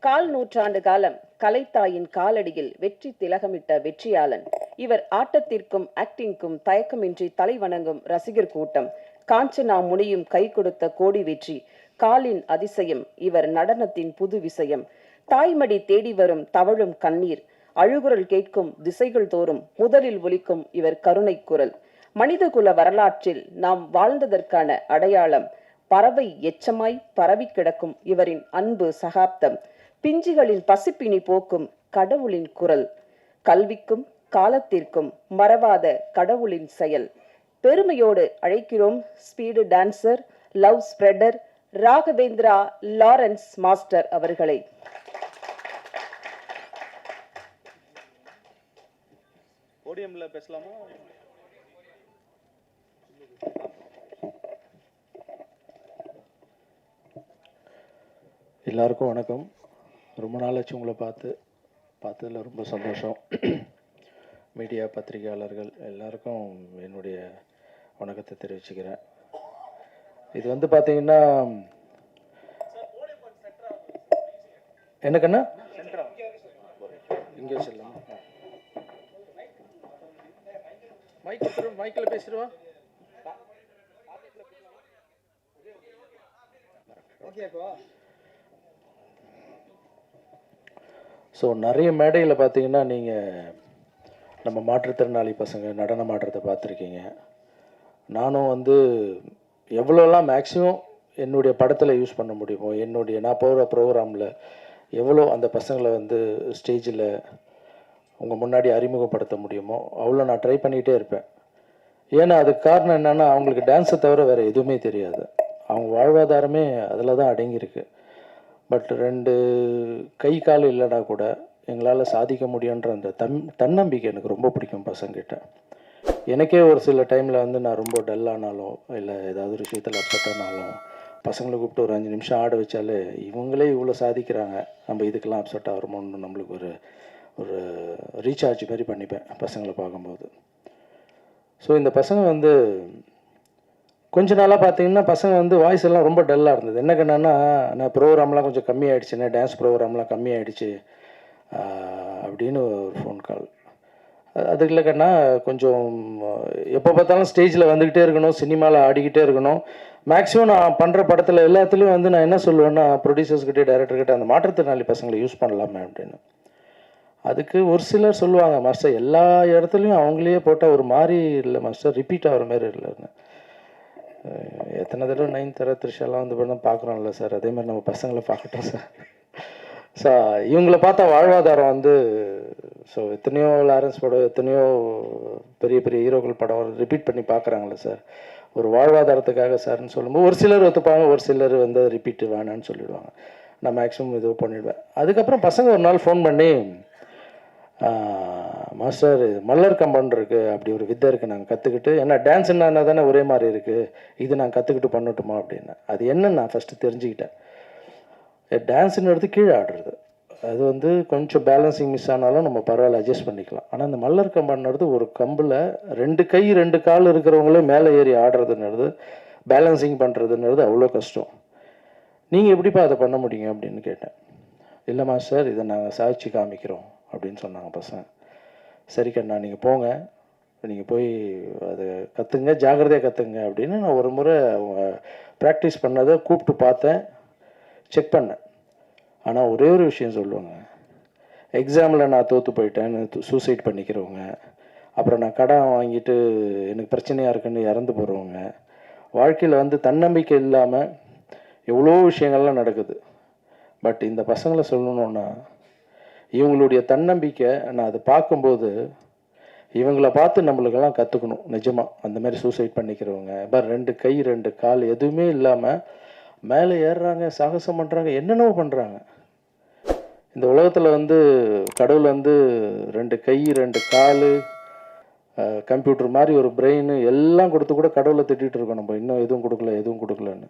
கால் நூற்றாண்டு காலம் கலைத்தாயின் காலடியில் வெற்றி திலகமிட்ட வெற்றியாளன். இவர் ஆட்டத்திற்கும் ஆக்டிங்கும் தயக்கமின்றி தலை வணங்கும் ரசிகர் கூட்டம். காஞ்சனா முனியும் கை கொடுத்த கோடி வெற்றி. காலின் அதிசயம் இவர் நடனத்தின் புது விஷயம். தாய்மடி தேடி வரும் தவழும் கண்ணீர். அழுகுரல் கேட்கும் திசைகள் தோறும் முதலில் ஒலிக்கும் இவர் கருணை குரல். மனிதகுல வரலாற்றில் நாம் வாழ்ந்ததற்கான அடையாளம். பறவை எச்சமாய் பரவி கிடக்கும் இவரின் அன்பு சகாப்தம். பிஞ்சுகளின் பசிப்பினி போக்கும் கடவுளின் குரல். கல்விக்கும் காலத்திற்கும் மறவாத கடவுளின் செயல். பெருமையோடு அழைக்கிறோம் speed dancer, love spreader Raghavendra Lawrence master அவர்களை. போடியம்ல பேசலாமா? எல்லாருக்கும் வணக்கம். ரொம்ப நாளாச்சு உங்களை பார்த்ததில் ரொம்ப சந்தோஷம். மீடியா பத்திரிகையாளர்கள் எல்லாருக்கும் என்னுடைய வணக்கத்தை தெரிவிச்சுக்கிறேன். இது வந்து பார்த்தீங்கன்னா எனக்குன்னா இங்கே சொல்லலாம். மைக்கில் பேசிடுவா. ஸோ நிறைய மேடையில் பார்த்தீங்கன்னா நீங்கள் நம்ம மாற்றுத்திறனாளி பசங்க நடனம் ஆடுறதை பார்த்துருக்கீங்க. நானும் வந்து எவ்வளோலாம் மேக்ஸிமம் என்னுடைய படத்தில் யூஸ் பண்ண முடியுமோ, நான் போகிற ப்ரோக்ராமில் எவ்வளோ அந்த பசங்களை வந்து ஸ்டேஜில் உங்கள் முன்னாடி அறிமுகப்படுத்த முடியுமோ அவ்வளோ நான் ட்ரை பண்ணிகிட்டே இருப்பேன். ஏன்னா அதுக்கு காரணம் என்னென்னா, அவங்களுக்கு டான்ஸை தவிர வேறு எதுவுமே தெரியாது. அவங்க வாழ்வாதாரமே அதில் தான் அடங்கியிருக்கு. பட் 2 கை கால் இல்லைனா கூட எங்களால் சாதிக்க முடியுன்ற அந்த தன்னம்பிக்கை எனக்கு ரொம்ப பிடிக்கும் பசங்கிட்ட. எனக்கே ஒரு சில டைமில் வந்து நான் ரொம்ப டல்லானாலும் இல்லை ஏதாவது ஒரு விஷயத்தில் அப்செட் ஆனாலும் பசங்களை கூப்பிட்டு ஒரு 5 நிமிஷம் ஆட வச்சாலே இவங்களே இவ்வளோ சாதிக்கிறாங்க, நம்ம இதுக்கெல்லாம் அப்செட் ஆகிறோமோன்னு நம்மளுக்கு ஒரு ரீசார்ஜ் மாதிரி பண்ணிப்பேன் பசங்களை பார்க்கும்போது. ஸோ இந்த பசங்க வந்து கொஞ்ச நாளாக பார்த்தீங்கன்னா பசங்க வந்து வாய்ஸ் எல்லாம் ரொம்ப டல்லாக இருந்தது. என்ன கண்ணா, நான் ப்ரோக்ராம்லாம் கொஞ்சம் கம்மியாகிடுச்சுண்ணே, டான்ஸ் ப்ரோக்ராம்லாம் கம்மியாகிடுச்சு அப்படின்னு ஒரு ஃபோன் கால். அதுக்கு இல்லைக்கண்ணா, கொஞ்சம் எப்போ பார்த்தாலும் ஸ்டேஜில் வந்துக்கிட்டே இருக்கணும், சினிமாவில் ஆடிக்கிட்டே இருக்கணும். மேக்ஸிமம் நான் பண்ணுற படத்தில் எல்லாத்துலேயும் வந்து நான் என்ன சொல்லுவேன்னா, ப்ரொடியூசர்ஸ்கிட்டே டைரக்டர்கிட்ட அந்த மாற்றுத்திறனாளி பசங்களை யூஸ் பண்ணலாமே அப்படின்னு. அதுக்கு ஒரு சிலர் சொல்லுவாங்க, மாஸ்டர் எல்லா இடத்துலையும் அவங்களே போட்டால் ஒரு மாதிரி இல்லை மாஸ்டர், ரிப்பீட் ஆகிற மாதிரி இல்லைன்னு. எத்தனை தடவை 9th தர த்ரிஷாலாம் வந்து பண்ண பார்க்குறோம்ல சார், அதே மாதிரி நம்ம பசங்களை பார்க்கட்டும் சார். ஸோ இவங்கள பார்த்தா வாழ்வாதாரம் வந்து எத்தனையோ லாரன்ஸ் படம், எத்தனையோ பெரிய பெரிய ஹீரோக்கள் படம் ரிப்பீட் பண்ணி பார்க்குறாங்களே சார், ஒரு வாழ்வாதாரத்துக்காக சார்னு சொல்லும்போது ஒரு சிலர் ஒத்துப்பாங்க, ஒரு சிலர் வந்து ரிப்பீட்டு வேணான்னு சொல்லிவிடுவாங்க. நான் மேக்ஸிமம் இது பண்ணிவிடுவேன். அதுக்கப்புறம் பசங்க ஒரு நாள் ஃபோன் பண்ணி, மாஸ்டர் மல்லர் கம்பன் இருக்குது, அப்படி ஒரு வித்தை இருக்குது, நாங்கள் கற்றுக்கிட்டு, ஏன்னா டான்ஸ் என்ன தானே ஒரே மாதிரி இருக்குது, இது நாங்கள் கற்றுக்கிட்டு பண்ணட்டுமா அப்படின்னு. அது என்னன்னு நான் ஃபஸ்ட்டு தெரிஞ்சுக்கிட்டேன். டான்ஸுன்னு எடுத்து கீழே ஆடுறது, அது வந்து கொஞ்சம் பேலன்சிங் மிஸ் ஆனாலும் நம்ம பரவாயில்ல அட்ஜஸ்ட் பண்ணிக்கலாம். ஆனால் அந்த மல்லர் கம்பன்றது ஒரு கம்பில் 2 கை 2 கால் இருக்கிறவங்களே மேலே ஏறி ஆடுறதுன்றது, பேலன்சிங் பண்ணுறதுன்றது அவ்வளோ கஷ்டம். நீங்கள் எப்படிப்பா அதை பண்ண முடியுங்க அப்படின்னு கேட்டேன். இல்லை மாஸ்டர், இதை நாங்கள் சாதிச்சு காமிக்கிறோம் அப்படின்னு சொன்னாங்க பசங்க. சரி கண்ணா, நீங்கள் போங்க, நீங்கள் போய் அதை கற்றுங்க, ஜாக்கிரதையாக கற்றுங்க அப்படின்னு நான் ஒரு முறை அவங்க ப்ராக்டிஸ் பண்ணதை கூப்பிட்டு பார்த்தேன், செக் பண்ணேன். ஆனால் ஒரே ஒரு விஷயம் சொல்லுவாங்க, எக்ஸாமில் நான் தோற்று போயிட்டேன்னு சூசைட் பண்ணிக்கிறவங்க, அப்புறம் நான் கடன் வாங்கிட்டு எனக்கு பிரச்சனையாக இருக்குன்னு இறந்து போகிறவங்க, வாழ்க்கையில் வந்து தன்னம்பிக்கை இல்லாமல் எவ்வளோ விஷயங்கள்லாம் நடக்குது. பட் இந்த பசங்களை சொல்லணுன்னா, இவங்களுடைய தன்னம்பிக்கை நான் அதை பார்க்கும்போது இவங்கள பார்த்து நம்மளுக்கெல்லாம் கற்றுக்கணும் நிஜமாக. அந்த மாதிரி சூசைட் பண்ணிக்கிறவங்க, இப்போ 2 கை 2 கால் எதுவுமே இல்லாமல் மேலே ஏறுறாங்க, சாகசம் பண்ணுறாங்க, என்னென்னவோ பண்ணுறாங்க. இந்த உலகத்தில் வந்து கடவுள் வந்து 2 கை 2 கால், கம்ப்யூட்டர் மாதிரி ஒரு பிரெயின் எல்லாம் கொடுத்து கூட கடவுளை திட்டிகிட்டு இருக்கோம் நம்ம, இன்னும் எதுவும் கொடுக்கலன்னு.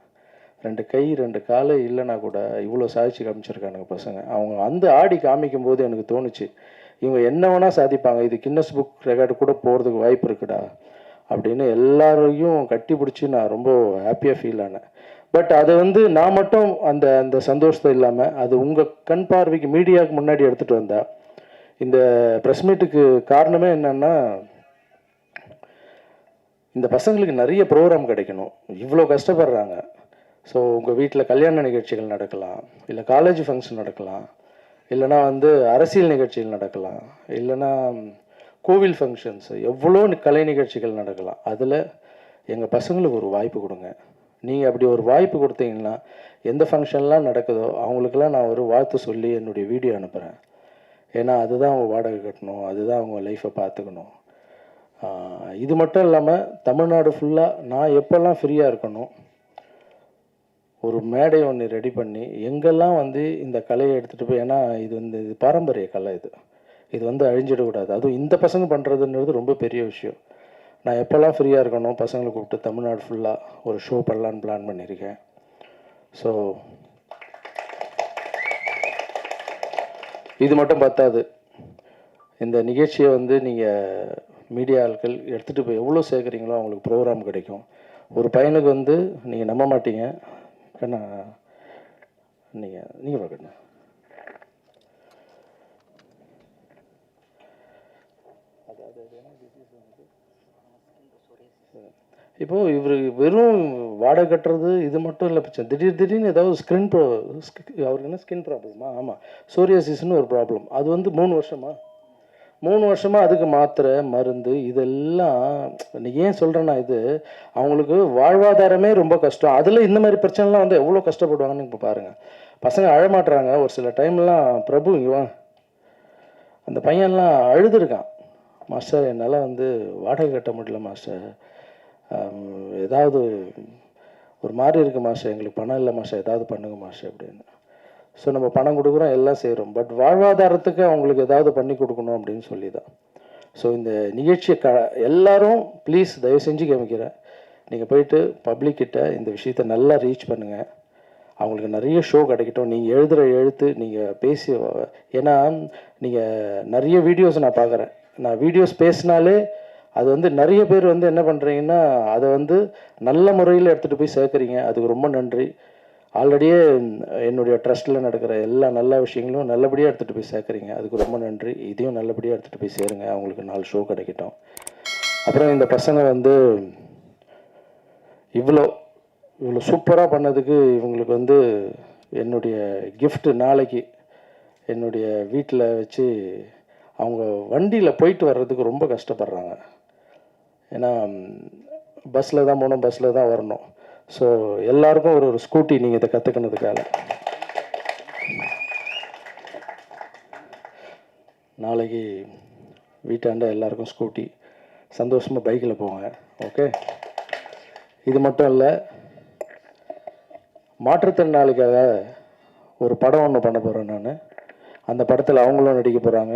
2 கை 2 கால் இல்லைன்னா கூட இவ்வளோ சாதிச்சு காமிச்சிருக்கானுங்க பசங்க. அவங்க வந்து ஆடி காமிக்கும் போது எனக்கு தோணுச்சு, இவங்க என்ன வேணால் சாதிப்பாங்க, இது கின்னஸ் புக் ரெக்கார்டு கூட போகிறதுக்கு வாய்ப்பு இருக்குடா அப்படின்னு எல்லாரையும் கட்டி பிடிச்சி நான் ரொம்ப ஹாப்பியாக ஃபீல் ஆனேன். பட் அது வந்து நான் மட்டும் அந்த அந்த சந்தோஷத்தை இல்லாமல் அது உங்கள் கண் பார்வைக்கு மீடியாவுக்கு முன்னாடி எடுத்துகிட்டு வந்தா இந்த ப்ரெஸ் மீட்டுக்கு காரணமே என்னன்னா இந்த பசங்களுக்கு நிறைய ப்ரோக்ராம் கிடைக்கணும், இவ்வளோ கஷ்டப்படுறாங்க. ஸோ உங்கள் வீட்டில் கல்யாண நிகழ்ச்சிகள் நடக்கலாம், இல்லை காலேஜ் ஃபங்க்ஷன் நடக்கலாம், இல்லைனா வந்து அரசியல் நிகழ்ச்சிகள் நடக்கலாம், இல்லைனா கோவில் ஃபங்க்ஷன்ஸ், எவ்வளோ கலை நிகழ்ச்சிகள் நடக்கலாம். அதில் எங்கள் பசங்களுக்கு ஒரு வாய்ப்பு கொடுங்க. நீங்கள் அப்படி ஒரு வாய்ப்பு கொடுத்தீங்கன்னா எந்த ஃபங்க்ஷன்லாம் நடக்குதோ அவங்களுக்கெல்லாம் நான் ஒரு வாழ்த்து சொல்லி என்னுடைய வீடியோ அனுப்புகிறேன். ஏன்னா அதுதான் அவங்க வாடகை கட்டணும், அதுதான் அவங்க லைஃப்பை பார்த்துக்கணும். இது மட்டும் இல்லாமல் தமிழ்நாடு ஃபுல்லாக நான் எப்போல்லாம் ஃப்ரீயாக இருக்கணும் ஒரு மேடை ஒன்று ரெடி பண்ணி எங்கெல்லாம் வந்து இந்த கலையை எடுத்துகிட்டு போய், ஏன்னா இது வந்து இது பாரம்பரிய கலை, இது வந்து அழிஞ்சிடக்கூடாது. அதுவும் இந்த பசங்க பண்ணுறதுன்றது ரொம்ப பெரிய விஷயம். நான் எப்போல்லாம் ஃப்ரீயாக இருக்கணும் பசங்களை கூப்பிட்டு தமிழ்நாடு ஃபுல்லாக ஒரு ஷோ பண்ணலான்னு பிளான் பண்ணியிருக்கேன். ஸோ இது மட்டும் பத்தாது, இந்த நிகழ்ச்சியை வந்து நீங்கள் மீடியா ஆட்கள் எடுத்துகிட்டு போய் எவ்வளோ சேர்க்குறீங்களோ அவங்களுக்கு ப்ரோக்ராம் கிடைக்கும். ஒரு பையனுக்கு வந்து நீங்கள் நம்ப மாட்டீங்க கண்ணா, நீங்கள் பார்க்கண்ணா, இப்போது இவர் வெறும் வாடகை கட்டுறது இது மட்டும் இல்லை பிரச்சனை. திடீர்னு ஏதாவது அவருக்கு என்ன ஸ்கின் ப்ராப்ளமா? ஆமாம், சோரியாசிஸ்னு ஒரு ப்ராப்ளம். அது வந்து 3 வருஷமாக அதுக்கு மாத்திரை மருந்து இதெல்லாம். ஏன் சொல்கிறேன்னா இது அவங்களுக்கு வாழ்வாதாரமே ரொம்ப கஷ்டம். அதில் இந்த மாதிரி பிரச்சனைலாம் வந்து எவ்வளோ கஷ்டப்படுவாங்கன்னு இப்போ பாருங்கள். பசங்க அழமாட்டுறாங்க ஒரு சில டைம்லாம். பிரபு இங்கே அந்த பையன்லாம் அழுதுருக்கான், மாஸ்டர் என்னால் வந்து வாடகை கட்ட முடியல மாஸ்டர், ஏதாவது ஒரு மாதிரி இருக்குது மாஸ்டர், எங்களுக்கு பணம் இல்லை மாஸ்டர், ஏதாவது பண்ணுங்க மாஸ்டர் அப்படின்னு. ஸோ நம்ம பணம் கொடுக்குறோம், எல்லாம் செய்கிறோம், பட் வாழ்வாதாரத்துக்கு அவங்களுக்கு ஏதாவது பண்ணி கொடுக்கணும் அப்படின்னு சொல்லி தான். ஸோ இந்த நிகழ்ச்சியை எல்லாரும் ப்ளீஸ் தயவு செஞ்சு கவனிக்கிறேன், நீங்கள் போயிட்டு பப்ளிக்கிட்ட இந்த விஷயத்தை நல்லா ரீச் பண்ணுங்கள். அவங்களுக்கு நிறைய ஷோ கிடைக்கட்டும். நீங்கள் எழுதுகிற எழுத்து, நீங்கள் பேசி, ஏன்னா நீங்கள் நிறைய வீடியோஸ் நான் பார்க்குறேன். நான் வீடியோஸ் பேசினாலே அது வந்து நிறைய பேர் வந்து என்ன பண்ணுறீங்கன்னா அதை வந்து நல்ல முறையில் எடுத்துகிட்டு போய் சேர்க்குறீங்க. அதுக்கு ரொம்ப நன்றி. ஆல்ரெடியே என்னுடைய ட்ரஸ்ட்டில் நடக்கிற எல்லா நல்ல விஷயங்களும் நல்லபடியாக எடுத்துகிட்டு போய் சேர்க்குறீங்க, அதுக்கு ரொம்ப நன்றி. இதையும் நல்லபடியாக எடுத்துகிட்டு போய் சேருங்க, அவங்களுக்கு 4 ஷோ கிடைக்கட்டும். அப்புறம் இந்த பசங்க வந்து இவ்வளோ சூப்பராக பண்ணதுக்கு இவங்களுக்கு வந்து என்னுடைய கிஃப்ட்டு நாளைக்கு என்னுடைய வீட்டில் வச்சு, அவங்க வண்டியில் போயிட்டு வர்றதுக்கு ரொம்ப கஷ்டப்படுறாங்க. ஏன்னா பஸ்ஸில் தான் போகணும், பஸ்ஸில் தான் வரணும். ஸோ எல்லாருக்கும் ஒரு ஸ்கூட்டி நீங்கள் இதை கற்றுக்கினதுக்காக நாளைக்கு வீட்டாண்ட எல்லாருக்கும் ஸ்கூட்டி, சந்தோஷமாக பைக்கில் போங்க. ஓகே, இது மட்டும் இல்லை, மாற்றுத்திறனாளிக்காக ஒரு படம் ஒன்று பண்ண போகிறேன் நான். அந்த படத்தில் அவங்களும் நடிக்க போகிறாங்க,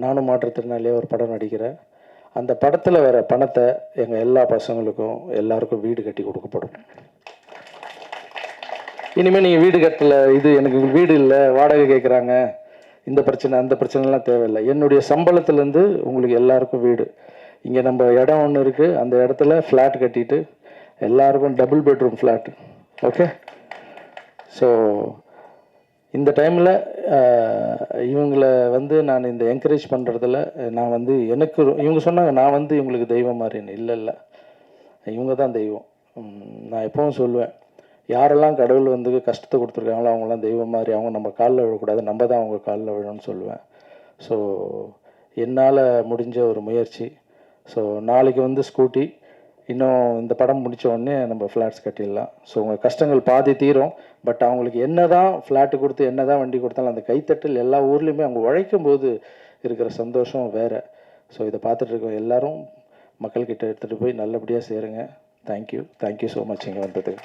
நானும் மாற்றுத்திறனாளியாக ஒரு படம் நடிக்கிறேன். அந்த படத்தில் வர பணத்தை எங்கள் எல்லா பசங்களுக்கும் எல்லாருக்கும் வீடு கட்டி கொடுக்கப்படும். இனிமேல் நீங்கள் வீடு கட்டலை, இது எனக்கு வீடு இல்லை, வாடகை கேட்குறாங்க, இந்த பிரச்சனை அந்த பிரச்சனைலாம் தேவையில்லை. என்னுடைய சம்பளத்துலேருந்து உங்களுக்கு எல்லாருக்கும் வீடு. இங்கே நம்ம இடம் ஒன்று இருக்குது, அந்த இடத்துல ஃப்ளாட் கட்டிட்டு எல்லாருக்கும் double bedroom flat. Okay, so இந்த டைமில் இவங்களை வந்து நான் இந்த என்கரேஜ் பண்ணுறதில் நான் வந்து எனக்கு இவங்க சொன்னாங்க நான் வந்து இவங்களுக்கு தெய்வம் மாதிரின்னு. இல்லை, இவங்க தான் தெய்வம். நான் எப்பவும் சொல்லுவேன், யாரெல்லாம் கடவுள் வந்து கஷ்டத்தை கொடுத்துருக்காங்களோ அவங்களாம் தெய்வம் மாதிரி, அவங்க நம்ம காலில் விழக்கூடாது, நம்ம தான் அவங்க காலில் விழணும்னு சொல்லுவேன். ஸோ என்னால் முடிஞ்ச ஒரு முயற்சி. ஸோ நாளைக்கு வந்து ஸ்கூட்டி, இன்னும் இந்த படம் முடித்த உடனே நம்ம ஃப்ளாட்ஸ் கட்டிடலாம். ஸோ உங்கள் கஷ்டங்கள் பாதி தீரும். பட் அவங்களுக்கு என்ன தான் ஃப்ளாட்டு கொடுத்து என்ன தான் வண்டி கொடுத்தாலும் அந்த கைத்தட்டல் எல்லா ஊர்லேயுமே அவங்க உழைக்கும் போது இருக்கிற சந்தோஷம் வேறு. ஸோ இதை பார்த்துட்ருக்கோம் எல்லோரும் மக்கள்கிட்ட எடுத்துகிட்டு போய் நல்லபடியாக சேருங்க. தேங்க்யூ ஸோ மச் இங்கே வந்ததுக்கு.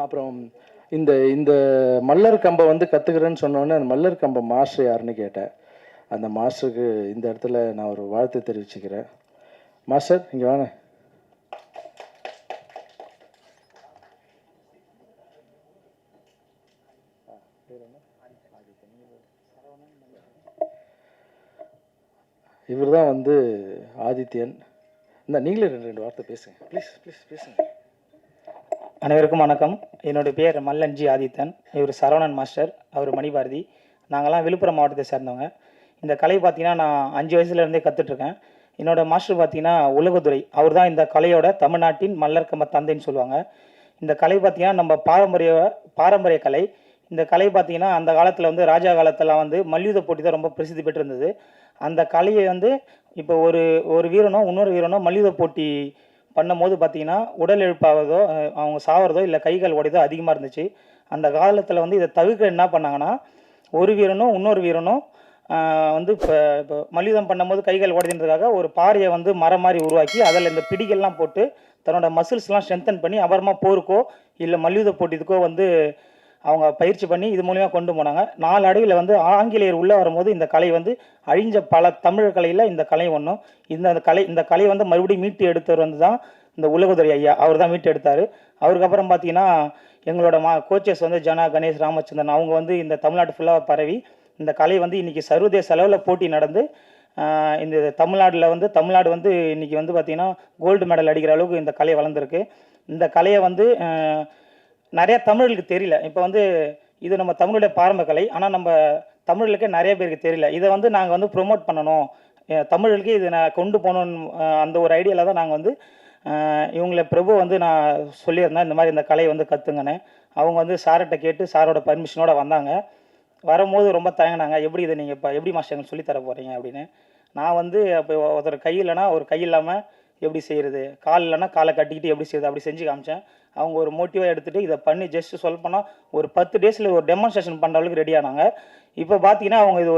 அப்புறம் இந்த இந்த மல்லர் கம்பை வந்து கற்றுக்கிறேன்னு சொன்னோன்னே அந்த மல்லர் கம்பை மாஸ்டர் யாருன்னு கேட்டேன். அந்த மாஸ்டருக்கு இந்த இடத்துல நான் ஒரு வாழ்த்து தெரிவிச்சுக்கிறேன். மாஸ்டர் இங்கே வாங்க. ஆதித்யன். நீங்களே ரெண்டு வார்த்தை பேசுங்க ப்ளீஸ் பேசுங்க. அனைவருக்கும் வணக்கம். என்னுடைய பேர் மல்லன்ஜி ஆதித்தன். இவர் சரவணன் மாஸ்டர், அவர் மணிபாரதி. நாங்கள்லாம் விழுப்புரம் மாவட்டத்தை சேர்ந்தவங்க. இந்த கலை பார்த்திங்கன்னா நான் 5 வயசுலேருந்தே கற்றுட்ருக்கேன். என்னோடய மாஸ்டர் பார்த்திங்கன்னா உலகதுரை. அவர் தான் இந்த கலையோட தமிழ்நாட்டின் மல்லர் கம்ப தந்தைன்னு சொல்லுவாங்க. இந்த கலை பார்த்திங்கன்னா நம்ம பாரம்பரிய கலை. இந்த கலை பார்த்திங்கன்னா அந்த காலத்தில் வந்து ராஜா காலத்தில் வந்து மல்யுத்த போட்டி தான் ரொம்ப பிரசித்தி பெற்றிருந்தது. அந்த கலையை வந்து இப்போ ஒரு வீரனோ இன்னொரு வீரனோ மல்யுத்த போட்டி பண்ணும்போது பார்த்திங்கன்னா உடல் எழுப்பாவதோ அவங்க சாவறதோ இல்லை கைகள் உடையதோ அதிகமாக இருந்துச்சு. அந்த காலத்தில் வந்து இதை தவிர்க்க என்ன பண்ணாங்கன்னா, ஒரு வீரனும் இன்னொரு வீரனும் வந்து இப்போ மல்யுத்தம் பண்ணும்போது கைகள் உடைதுன்றதுக்காக ஒரு பாறையை வந்து மரம் மாதிரி உருவாக்கி அதில் இந்த பிடிகள்லாம் போட்டு தன்னோட மசில்ஸ்லாம் ஸ்ட்ரென்தன் பண்ணி அப்புறமா போருக்கோ இல்லை மல்யுத்த போட்டிக்கோ வந்து அவங்க பயிற்சி பண்ணி இது மூலிமா கொண்டு போனாங்க. நாளடைவில் வந்து ஆங்கிலேயர் உள்ளே வரும்போது இந்த கலை வந்து அழிஞ்ச பல தமிழ் கலையில் இந்த கலை ஒன்றும். இந்த கலை வந்து மறுபடியும் மீட்டு எடுத்தவர் வந்து தான் இந்த உலகதுரை ஐயா. அவர் தான் மீட்டு எடுத்தார். அவருக்கு அப்புறம் பார்த்தீங்கன்னா எங்களோட கோச்சஸ் வந்து ஜனா, கணேஷ், ராமச்சந்திரன் அவங்க வந்து இந்த தமிழ்நாட்டு ஃபுல்லாக பரவி இந்த கலை வந்து இன்றைக்கி சர்வதேச அளவில் போட்டி நடந்து இந்த தமிழ்நாடு வந்து இன்றைக்கி வந்து பார்த்திங்கன்னா கோல்டு மெடல் அடிக்கிற அளவுக்கு இந்த கலை வளர்ந்துருக்கு. இந்த கலையை வந்து நிறையா தமிழுக்கு தெரியல. இப்போ வந்து இது நம்ம தமிழுடைய பாரம்பரிய கலை, ஆனால் நம்ம தமிழுக்கு நிறைய பேருக்கு தெரியல. இதை வந்து நாங்கள் வந்து ப்ரொமோட் பண்ணணும், தமிழுக்கு இதை நான் கொண்டு போகணுன்னு அந்த ஒரு ஐடியாவில் தான் நாங்கள் வந்து இவங்களை பிரபு வந்து நான் சொல்லியிருந்தேன் இந்த மாதிரி இந்த கலையை வந்து கற்றுங்கன்னு. அவங்க வந்து சார்கிட்ட கேட்டு சாரோட பர்மிஷனோடு வந்தாங்க. வரும்போது ரொம்ப தயங்கினாங்க, எப்படி இதை நீங்கள் இப்போ எப்படி மாஸ்டர் எங்களுக்கு சொல்லித்தர போகிறீங்க அப்படின்னு. நான் வந்து அப்போ ஒருத்தர் கை இல்லைன்னா ஒரு கை இல்லாமல் எப்படி செய்கிறது, கால் இல்லைன்னா காலை கட்டிக்கிட்டு எப்படி செய்யுது அப்படி செஞ்சு காமிச்சேன். அவங்க ஒரு மோட்டிவாக எடுத்துகிட்டு இதை பண்ணி ஜஸ்ட் சொல்லப்போனால் ஒரு 10 டேஸில் ஒரு டெமான்ஸ்ட்ரேஷன் பண்ணுற அளவுக்கு ரெடி ஆனாங்க. இப்போ பார்த்தீங்கன்னா அவங்க இது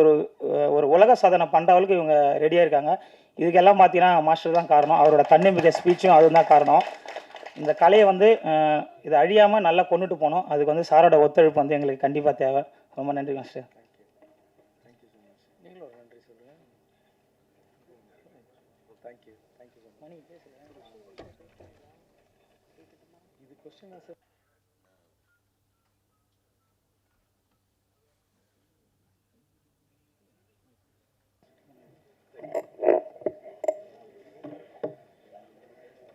ஒரு உலக சாதனை பண்ணுற அளவுக்கு இவங்க ரெடியாக இருக்காங்க. இதுக்கெல்லாம் பார்த்தீங்கன்னா மாஸ்டர் தான் காரணம். அவரோட தன்னம்பிக்கை ஸ்பீச்சும் அதுதான் காரணம். இந்த கலையை வந்து இதை அழியாமல் நல்லா கொண்டுட்டு போனோம். அதுக்கு வந்து சாரோட ஒத்துழைப்பு வந்து எங்களுக்கு கண்டிப்பாக தேவை. ரொம்ப நன்றி மாஸ்டர்.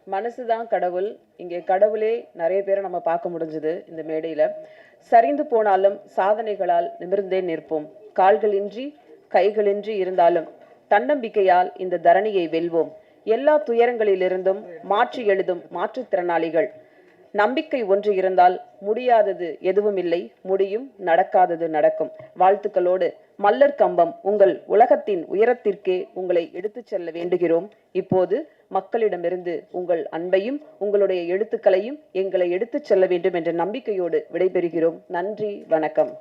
மனசுதான் கடவுள். இங்கே கடவுளே நிறைய பேரை நம்ம பார்க்க முடிஞ்சது இந்த மேடையில. சரிந்து போனாலும் சாதனைகளால் நிமிர்ந்தே நிற்போம். கால்களின்றி கைகளின்றி இருந்தாலும் தன்னம்பிக்கையால் இந்த தரணியை வெல்வோம். எல்லா துயரங்களிலிருந்தும் மாற்றி எழுதும் மாற்றுத்திறனாளிகள். நம்பிக்கை ஒன்று இருந்தால் முடியாதது எதுவும் இல்லை, முடியும், நடக்காதது நடக்கும். வாழ்த்துக்களோடு மல்லர் கம்பம் உங்கள் உலகத்தின் உயரத்திற்கே உங்களை எடுத்துச் செல்ல வேண்டுகிறோம். இப்போது மக்களிடமிருந்து உங்கள் அன்பையும் உங்களுடைய எழுத்துக்களையும் எங்களை எடுத்துச் செல்ல வேண்டும் என்ற நம்பிக்கையோடு விடைபெறுகிறோம். நன்றி, வணக்கம்.